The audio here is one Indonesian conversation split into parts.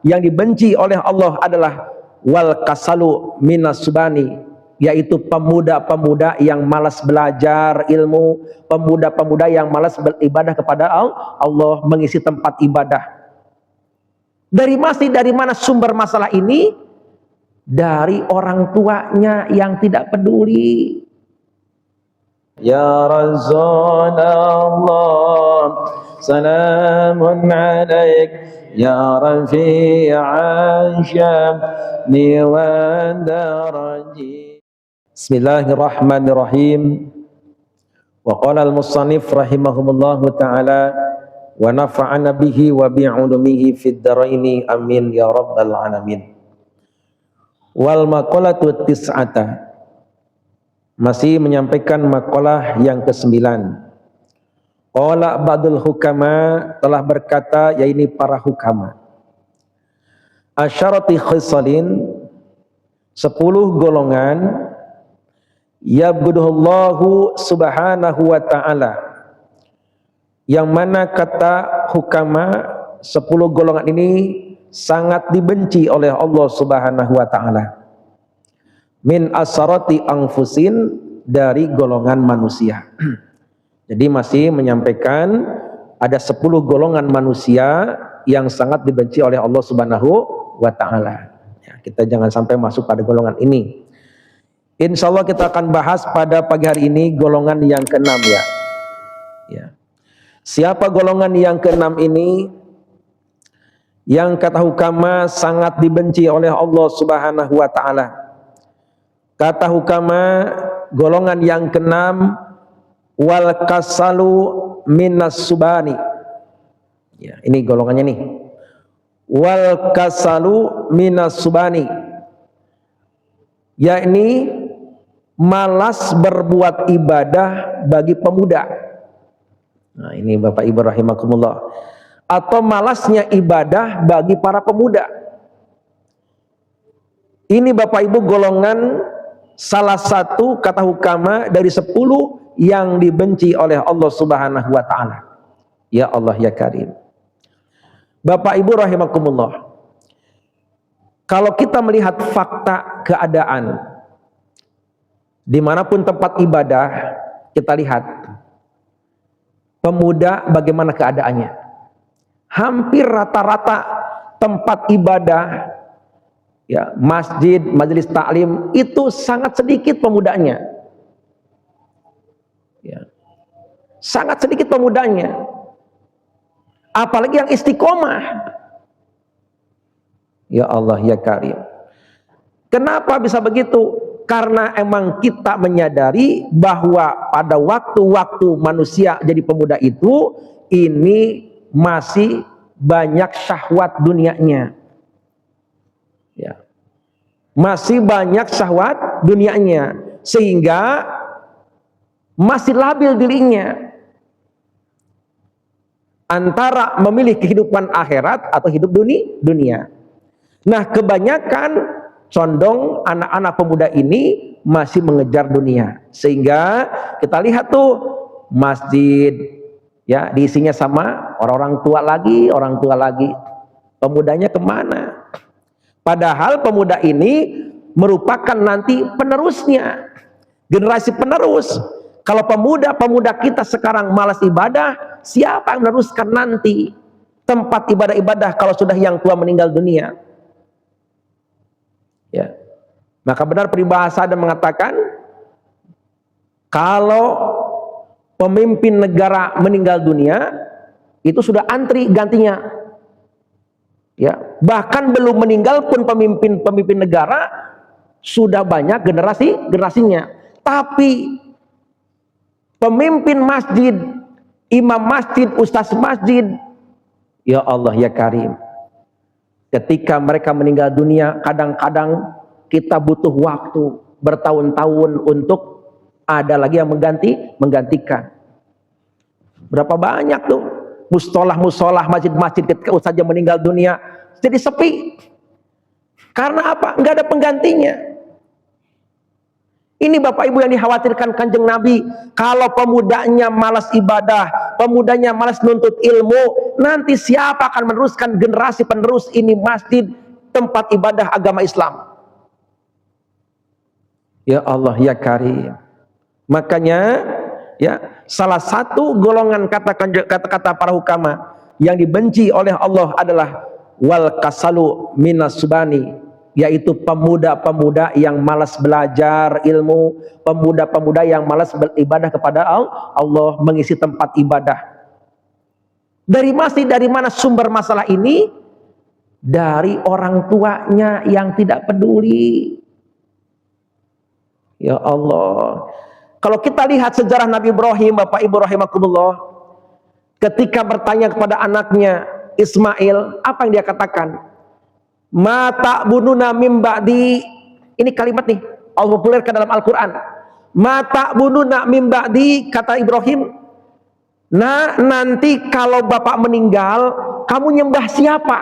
yang dibenci oleh Allah adalah wal kasalu minas subani, yaitu pemuda-pemuda yang malas belajar ilmu, pemuda-pemuda yang malas beribadah kepada Allah, mengisi tempat ibadah. Dari mana sumber masalah ini? Dari orang tuanya yang tidak peduli. Ya Rasulullah, salamun alaik ya rafi'an syamni wa daraji. Bismillahirrahmanirrahim. Wa qala al-musannif rahimahumullahu ta'ala wa nafa'ana bihi wa bi'ulumihi fid dharaini amin ya rabbal alamin. Wal maqalatu tis'ata, masih menyampaikan makalah yang ke-9. Qala ba'dul hukama, telah berkata yaitu para hukama, asyarati khisalin, 10 golongan, yabduhullahu subhanahu wa ta'ala, yang mana kata hukama 10 golongan ini sangat dibenci oleh Allah subhanahu wa ta'ala. Min asarati anfusin, dari golongan manusia. Jadi masih menyampaikan ada 10 golongan manusia yang sangat dibenci oleh Allah subhanahu wa ta'ala. Ya, kita jangan sampai masuk pada golongan ini. Insya Allah kita akan bahas pada pagi hari ini golongan yang ke-6 ya. Siapa golongan yang ke-6 ini? Yang kata hukama sangat dibenci oleh Allah subhanahu wa ta'ala. Kata hukama golongan yang ke-6, wal kasalu minas subani. Ya, ini golongannya nih. Wal kasalu minas subani, yakni malas berbuat ibadah bagi pemuda. Nah, ini Bapak Ibu rahimakumullah. Atau malasnya ibadah bagi para pemuda. Ini Bapak Ibu golongan salah satu kata hukama dari 10 yang dibenci oleh Allah subhanahu wa ta'ala. Ya Allah ya Karim. Bapak Ibu rahimakumullah, kalau kita melihat fakta keadaan dimanapun tempat ibadah, kita lihat pemuda bagaimana keadaannya. Hampir rata-rata tempat ibadah, ya, masjid, majelis taklim, itu sangat sedikit pemudanya. Ya, sangat sedikit pemudanya. Apalagi yang istiqomah. Ya Allah ya Karim. Kenapa bisa begitu? Karena emang kita menyadari bahwa pada waktu-waktu manusia jadi pemuda itu, ini masih banyak syahwat dunianya. Ya. Masih banyak syahwat dunianya, sehingga masih labil dirinya antara memilih kehidupan akhirat atau hidup dunia. Nah, kebanyakan condong anak-anak pemuda ini masih mengejar dunia, sehingga kita lihat tuh masjid, ya, diisinya sama orang tua lagi. Pemudanya kemana? Padahal pemuda ini merupakan nanti penerusnya, generasi penerus. Kalau pemuda-pemuda kita sekarang malas ibadah, siapa yang meneruskan nanti tempat ibadah-ibadah kalau sudah yang tua meninggal dunia? Ya. Maka benar peribahasa ada mengatakan, kalau pemimpin negara meninggal dunia, itu sudah antri gantinya. Ya, bahkan belum meninggal pun pemimpin negara sudah banyak generasinya. Tapi pemimpin masjid, imam masjid, ustaz masjid, ya Allah ya Karim, ketika mereka meninggal dunia, kadang-kadang kita butuh waktu bertahun-tahun untuk ada lagi yang menggantikan. Berapa banyak tuh musolah, masjid-masjid ketika ustaznya meninggal dunia jadi sepi. Karena apa? Enggak ada penggantinya. Ini Bapak Ibu yang dikhawatirkan Kanjeng Nabi. Kalau pemudanya malas ibadah, pemudanya malas nuntut ilmu, nanti siapa akan meneruskan generasi penerus ini masjid, tempat ibadah agama Islam? Ya Allah ya Karim. Makanya ya, salah satu golongan kata-kata para hukama yang dibenci oleh Allah adalah wal kasalu minas subani, yaitu pemuda-pemuda yang malas belajar ilmu, pemuda-pemuda yang malas beribadah kepada Allah, mengisi tempat ibadah. Dari mana sumber masalah ini? Dari orang tuanya yang tidak peduli. Ya Allah, kalau kita lihat sejarah Nabi Ibrahim, Bapak Ibu rahimakumullah, ketika bertanya kepada anaknya Ismail, apa yang dia katakan? Mata bununa mim ba'di. Ini kalimat nih, Allah populerkan dalam Al-Quran. Mata bununa mim ba'di, kata Ibrahim. Nah, nanti kalau bapak meninggal, kamu nyembah siapa?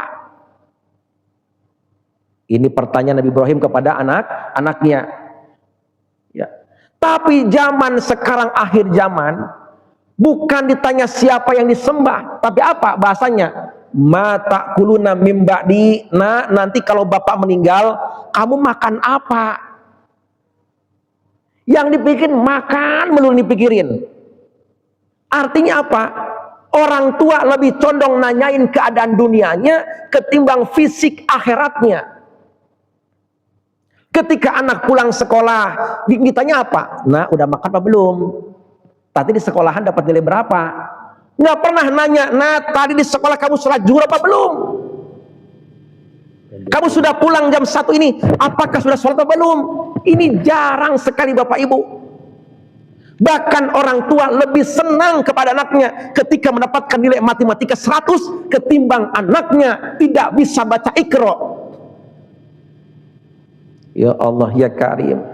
Ini pertanyaan Nabi Ibrahim kepada anaknya. Ya. Tapi zaman sekarang, akhir zaman, bukan ditanya siapa yang disembah, tapi apa bahasanya? Mata kuluna mim ba'di. Nah, nanti kalau bapak meninggal, kamu makan apa? Yang dipikirin makan, melulu dipikirin. Artinya apa? Orang tua lebih condong nanyain keadaan dunianya ketimbang fisik akhiratnya. Ketika anak pulang sekolah, ditanya apa? Nah, udah makan apa belum? Tadi di sekolahan dapat nilai berapa? Nggak pernah nanya, nah tadi di sekolah kamu sholat zuhur apa belum? Kamu sudah pulang jam 1 ini, apakah sudah sholat apa belum? Ini jarang sekali Bapak Ibu. Bahkan orang tua lebih senang kepada anaknya ketika mendapatkan nilai matematika 100 ketimbang anaknya tidak bisa baca Iqra. Ya Allah ya Karim.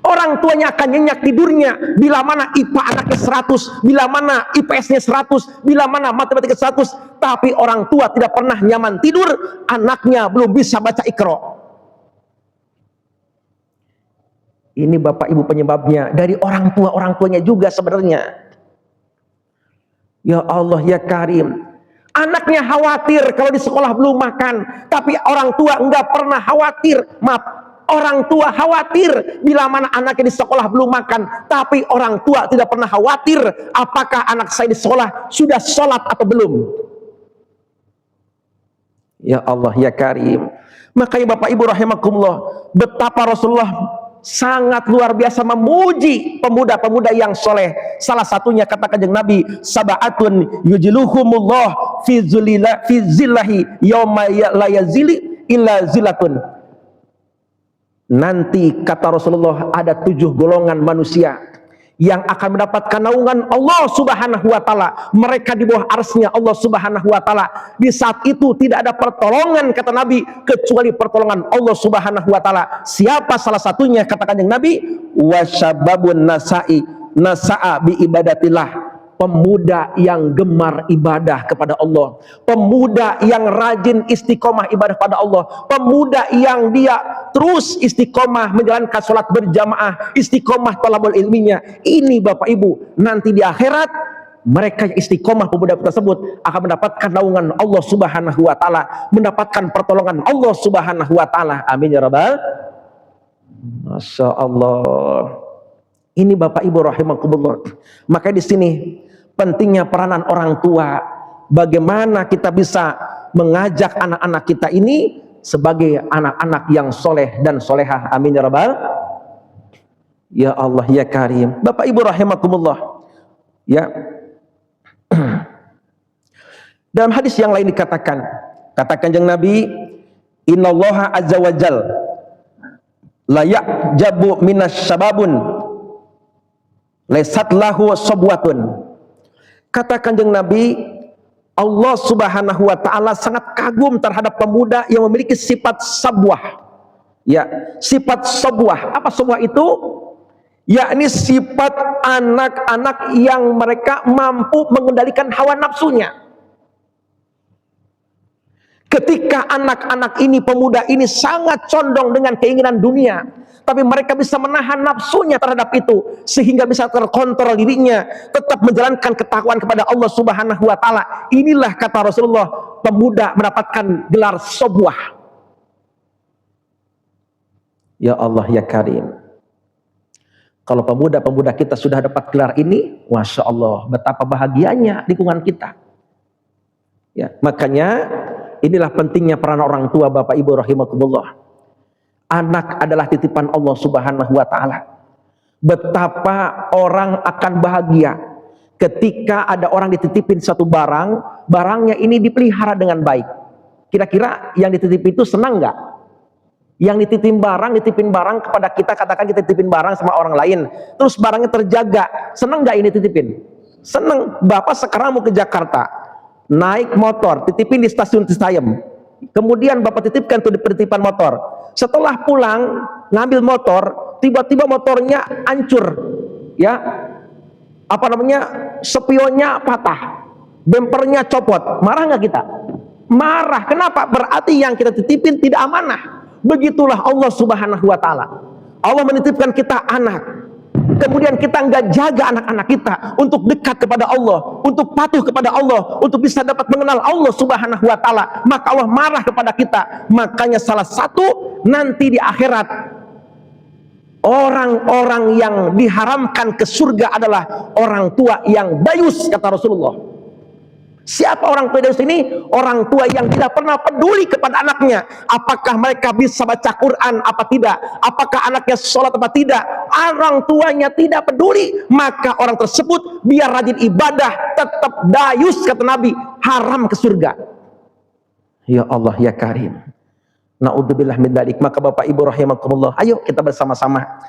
Orang tuanya akan nyenyak tidurnya bila mana IPA anaknya 100, bila mana IPS-nya 100, bila mana matematika 100, tapi orang tua tidak pernah nyaman tidur, anaknya belum bisa baca Iqra. Ini Bapak Ibu penyebabnya dari orang tuanya juga sebenarnya. Ya Allah ya Karim. Anaknya khawatir kalau di sekolah belum makan, tapi orang tua enggak pernah khawatir. Maaf, orang tua khawatir bila mana anaknya di sekolah belum makan, tapi orang tua tidak pernah khawatir apakah anak saya di sekolah sudah sholat atau belum. Ya Allah ya Karim. Makanya Bapak Ibu rahimakumullah, betapa Rasulullah sangat luar biasa memuji pemuda-pemuda yang soleh. Salah satunya kata Kanjeng Nabi, sab'atun yujluhumullah fi zillahi yauma la yazili illa zillatun. Nanti kata Rasulullah ada 7 golongan manusia yang akan mendapatkan naungan Allah Subhanahu wa taala. Mereka di bawah arsy-Nya Allah Subhanahu wa taala. Di saat itu tidak ada pertolongan kata Nabi kecuali pertolongan Allah Subhanahu wa taala. Siapa salah satunya? Kata Kanjeng Nabi, wasyababun nasa'a bi ibadatillah. Pemuda yang gemar ibadah kepada Allah, pemuda yang rajin istiqomah ibadah pada Allah, pemuda yang dia terus istiqomah menjalankan sholat berjamaah, istiqomah thalabul ilminya. Ini Bapak Ibu, nanti di akhirat mereka yang istiqomah pemuda tersebut akan mendapatkan naungan Allah Subhanahu wa taala, mendapatkan pertolongan Allah Subhanahu wa taala. Amin ya rabbal. Masya Allah. Ini Bapak Ibu rahimakumullah. Maka di sini pentingnya peranan orang tua. Bagaimana kita bisa mengajak anak-anak kita ini sebagai anak-anak yang soleh dan solehah. Amin ya rabbal. Ya Allah ya Karim. Bapak Ibu rahimakumullah. Ya. Dalam hadis yang lain dikatakan, kata Kanjeng Nabi, innallaha azza wa jal la ya'jabu minas syababun lesat lahu sobwatun. Kata Kanjeng Nabi, Allah Subhanahu wa taala sangat kagum terhadap pemuda yang memiliki sifat sabwah. Ya, sifat sabwah. Apa sabwah itu? Yakni sifat anak-anak yang mereka mampu mengendalikan hawa nafsunya. Ketika anak-anak ini, pemuda ini sangat condong dengan keinginan dunia, tapi mereka bisa menahan nafsunya terhadap itu sehingga bisa terkontrol dirinya, tetap menjalankan ketakwaan kepada Allah Subhanahu wa taala. Inilah kata Rasulullah, pemuda mendapatkan gelar sobwah. Ya Allah ya Karim, kalau pemuda-pemuda kita sudah dapat gelar ini, Masya Allah, betapa bahagianya lingkungan kita. Ya, makanya inilah pentingnya peran orang tua, Bapak Ibu rahimakumullah. Anak adalah titipan Allah Subhanahu wa taala. Betapa orang akan bahagia ketika ada orang dititipin satu barang, barangnya ini dipelihara dengan baik. Kira-kira yang dititip itu senang nggak? Yang dititipin barang kepada kita, katakan kita titipin barang sama orang lain, terus barangnya terjaga, senang nggak ini titipin? Senang. Bapak sekarang mau ke Jakarta, naik motor, titipin di stasiun Citayam, kemudian Bapak titipkan tuh di penitipan motor. Setelah pulang ngambil motor, tiba-tiba motornya hancur, ya, apa namanya, spionnya patah, bempernya copot, marah nggak kita? Marah. Kenapa? Berarti yang kita titipin tidak amanah. Begitulah Allah Subhanahu wa taala. Allah menitipkan kita anak, kemudian kita nggak jaga anak-anak kita untuk dekat kepada Allah, untuk patuh kepada Allah, untuk bisa dapat mengenal Allah Subhanahu wa taala, maka Allah marah kepada kita. Makanya salah satu nanti di akhirat, orang-orang yang diharamkan ke surga adalah orang tua yang dayus, kata Rasulullah. Siapa orang tua dayus ini? Orang tua yang tidak pernah peduli kepada anaknya, apakah mereka bisa baca Quran apa tidak, apakah anaknya sholat apa tidak. Orang tuanya tidak peduli, maka orang tersebut biar rajin ibadah tetap dayus, kata Nabi, haram ke surga. Ya Allah ya Karim, naudzubillah min dzalik. Maka Bapak Ibu rahimakumullah, ayo kita bersama-sama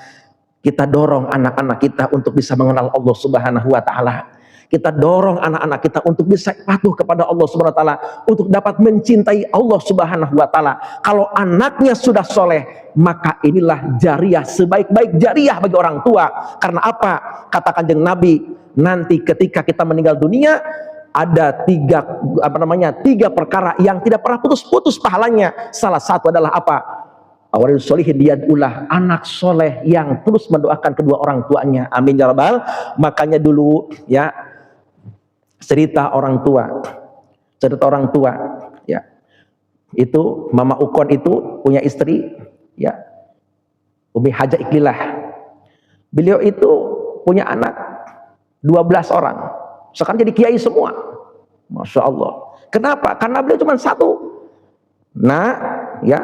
kita dorong anak-anak kita untuk bisa mengenal Allah Subhanahu wa taala. Kita dorong anak-anak kita untuk bisa patuh kepada Allah Subhanahu wa taala, untuk dapat mencintai Allah Subhanahu wa taala. Kalau anaknya sudah soleh, maka inilah jariah, sebaik-baik jariah bagi orang tua. Karena apa? Kata Kanjeng Nabi, nanti ketika kita meninggal dunia, ada tiga perkara yang tidak pernah putus-putus pahalanya. Salah satu adalah apa? Awalul solihin diyadullah, anak soleh yang terus mendoakan kedua orang tuanya. Amin ya rabbal. Makanya dulu ya, cerita orang tua ya, itu Mama Ukon itu punya istri ya, Umi Haja Iklilah. Beliau itu punya anak 12 orang, sekarang jadi kiai semua, Masya Allah. Kenapa? Karena beliau cuma satu. Nah ya,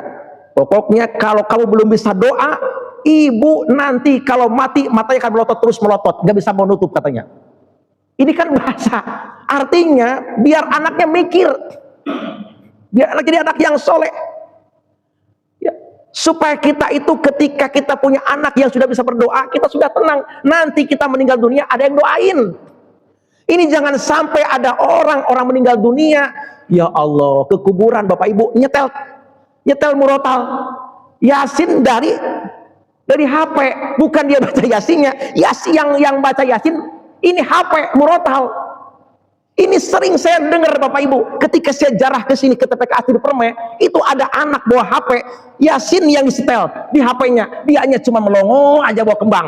pokoknya kalau kamu belum bisa doa, ibu nanti kalau mati matanya akan melotot, terus melotot, nggak bisa menutup, katanya. Ini kan bahasa, artinya biar anaknya mikir, biar anak jadi anak yang soleh ya, supaya kita itu ketika kita punya anak yang sudah bisa berdoa, kita sudah tenang. Nanti kita meninggal dunia ada yang doain. Ini jangan sampai ada orang meninggal dunia, ya Allah, ke kuburan Bapak Ibu nyetel murotal Yasin dari HP, bukan dia baca Yasinnya, yang baca Yasin ini HP murotal. Ini sering saya dengar Bapak Ibu, ketika saya jarah ke sini ke TPK di Perme, itu ada anak bawa HP Yasin yang disetel di HP-nya, dia hanya cuma melongo aja bawa kembang.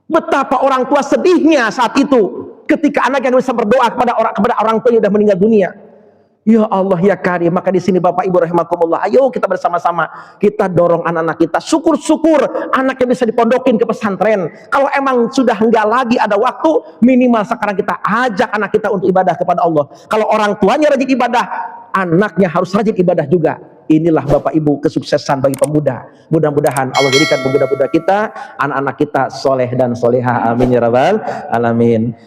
Betapa orang tua sedihnya saat itu ketika anak yang bisa berdoa kepada orang tua yang sudah meninggal dunia. Ya Allah ya Karim. Maka di sini Bapak Ibu rahimakumullah, ayo kita bersama-sama kita dorong anak-anak kita. Syukur-syukur anak yang bisa dipondokin ke pesantren. Kalau emang sudah enggak lagi ada waktu, minimal sekarang kita ajak anak kita untuk ibadah kepada Allah. Kalau orang tuanya rajin ibadah, anaknya harus rajin ibadah juga. Inilah Bapak Ibu kesuksesan bagi pemuda. Mudah-mudahan Allah jadikan pemuda-pemuda kita, anak-anak kita soleh dan soleha. Amin ya rabbal alamin.